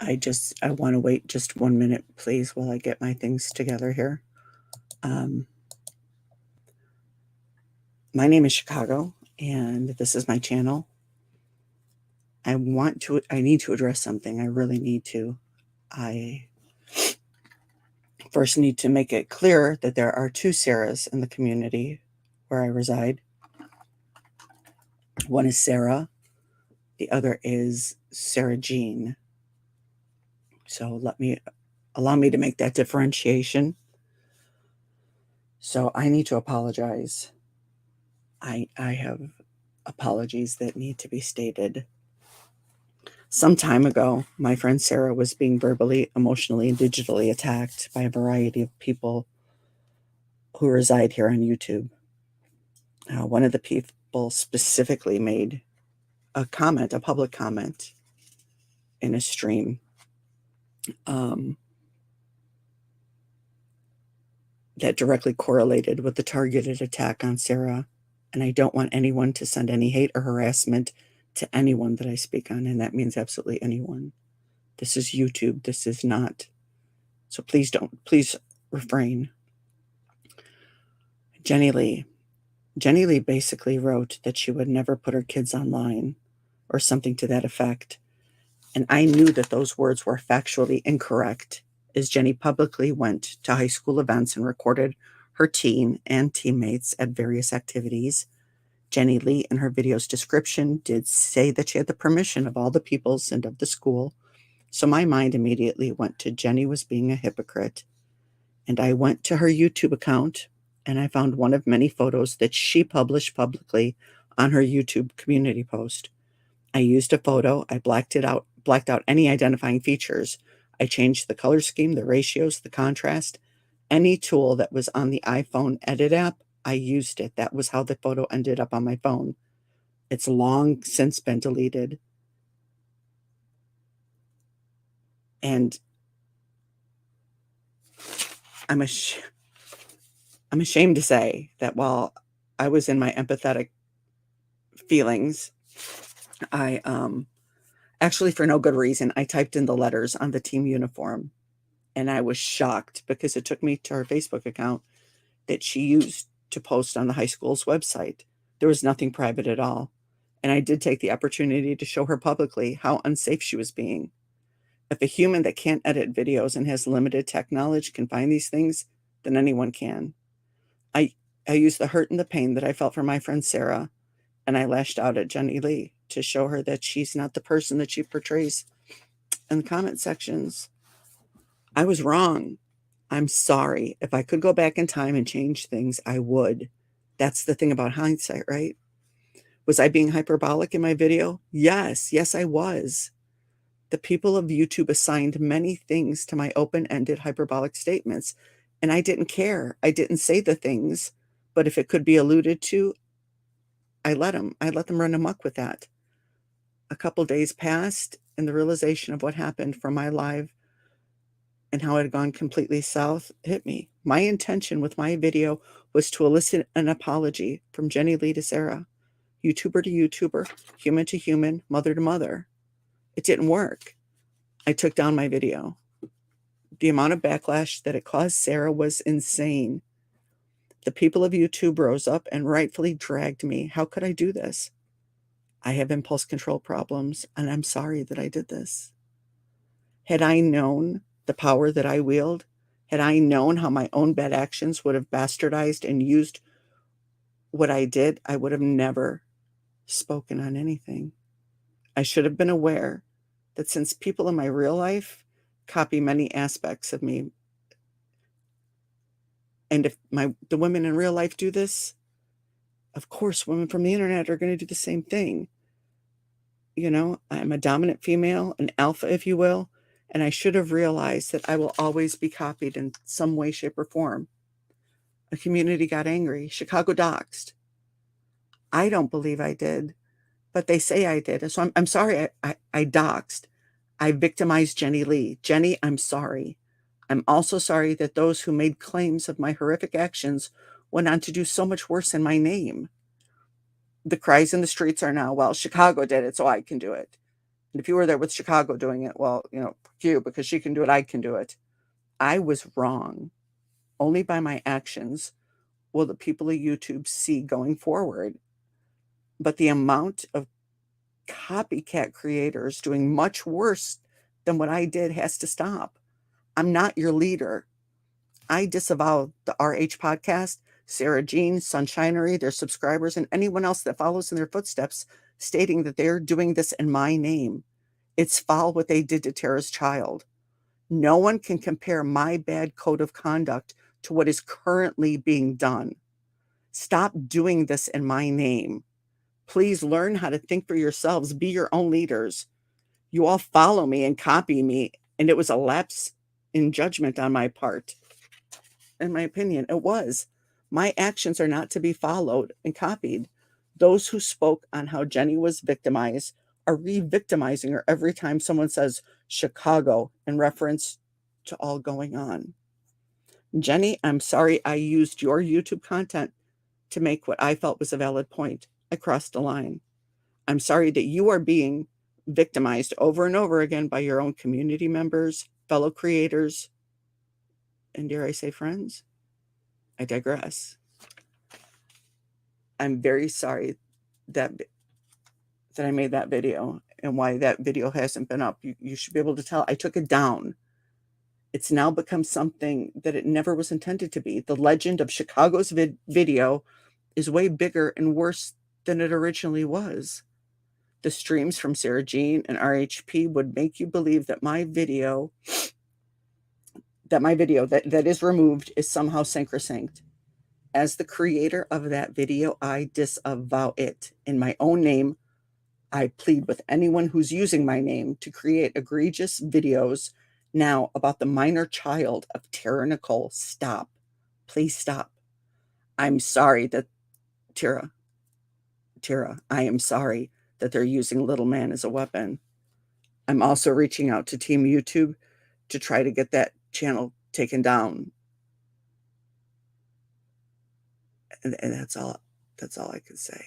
I want to wait just 1 minute, please, while I get my things together here. Um, my name is Chicago, and this is my channel. I need to address something. I really need to. I first need to make it clear that there are two Sarahs in the community where I reside. One is Sarah, the other is Sarah Jean. So allow me to make that differentiation. So I need to apologize. I have apologies that need to be stated. Some time ago, my friend Sarah was being verbally, emotionally, and digitally attacked by a variety of people who reside here on YouTube. One of the people specifically made a public comment in a stream that directly correlated with the targeted attack on Sarah. And I don't want anyone to send any hate or harassment to anyone that I speak on, and that means absolutely anyone. This is YouTube. This is not. So please refrain. Jenny Lee basically wrote that she would never put her kids online or something to that effect. And I knew that those words were factually incorrect, as Jenny publicly went to high school events and recorded her teen and teammates at various activities. Jenny Lee, in her video's description, did say that she had the permission of all the peoples and of the school. So my mind immediately went to Jenny was being a hypocrite. And I went to her YouTube account, and I found one of many photos that she published publicly on her YouTube community post. I used a photo. I blacked out any identifying features. I changed the color scheme, the ratios, the contrast. Any tool that was on the iPhone edit app, I used it. That was how the photo ended up on my phone. It's long since been deleted. And I'm ashamed to say that while I was in my empathetic feelings, I actually, for no good reason, I typed in the letters on the team uniform, and I was shocked because it took me to her Facebook account that she used to post on the high school's website. There was nothing private at all. And I did take the opportunity to show her publicly how unsafe she was being. If a human that can't edit videos and has limited tech knowledge can find these things, then anyone can. I used the hurt and the pain that I felt for my friend Sarah, and I lashed out at Jenny Lee to show her that she's not the person that she portrays in the comment sections. I was wrong. I'm sorry. If I could go back in time and change things, I would. That's the thing about hindsight, right? Was I being hyperbolic in my video? Yes, I was. The people of YouTube assigned many things to my open-ended hyperbolic statements, and I didn't care. I didn't say the things, but if it could be alluded to, I let them run amok with that. A couple days passed, and the realization of what happened from my live and how it had gone completely south hit me. My intention with my video was to elicit an apology from Jenny Lee to Sarah, YouTuber to YouTuber, human to human, mother to mother. It didn't work. I took down my video. The amount of backlash that it caused Sarah was insane. The people of YouTube rose up and rightfully dragged me. How could I do this? I have impulse control problems, and I'm sorry that I did this. Had I known the power that I wield, had I known how my own bad actions would have bastardized and used what I did, I would have never spoken on anything. I should have been aware that since people in my real life copy many aspects of me, and if the women in real life do this, of course, women from the internet are going to do the same thing. You know, I'm a dominant female, an alpha, if you will, and I should have realized that I will always be copied in some way, shape, or form. A community got angry. Chicago doxed. I don't believe I did, but they say I did. So I'm sorry I doxed. I victimized Jenny Lee. Jenny, I'm sorry. I'm also sorry that those who made claims of my horrific actions went on to do so much worse in my name. The cries in the streets are now, well, Chicago did it, so I can do it. And if you were there with Chicago doing it, well, you, because she can do it, I can do it. I was wrong. Only by my actions will the people of YouTube see going forward. But the amount of copycat creators doing much worse than what I did has to stop. I'm not your leader. I disavow the RH podcast, Sarah Jean, Sunshinery, their subscribers, and anyone else that follows in their footsteps, stating that they're doing this in my name. It's foul what they did to Tara's child. No one can compare my bad code of conduct to what is currently being done. Stop doing this in my name. Please learn how to think for yourselves. Be your own leaders. You all follow me and copy me, and it was a lapse in judgment on my part. In my opinion, it was. My actions are not to be followed and copied. Those who spoke on how Jenny was victimized are re-victimizing her every time someone says Chicago in reference to all going on. Jenny, I'm sorry I used your YouTube content to make what I felt was a valid point. I crossed the line. I'm sorry that you are being victimized over and over again by your own community members, fellow creators, and dare I say friends? I digress. I'm very sorry that I made that video, and why that video hasn't been up. You should be able to tell I took it down. It's now become something that it never was intended to be. The legend of Chicago's video is way bigger and worse than it originally was. The streams from Sarah Jean and RHP would make you believe that my video that is removed is somehow sacrosanct. As the creator of that video, I disavow it. In my own name, I plead with anyone who's using my name to create egregious videos now about the minor child of Tara Nicole. Stop. Please stop. I'm sorry that Tara, I am sorry that they're using little man as a weapon. I'm also reaching out to Team YouTube to try to get that channel taken down. And that's all I can say.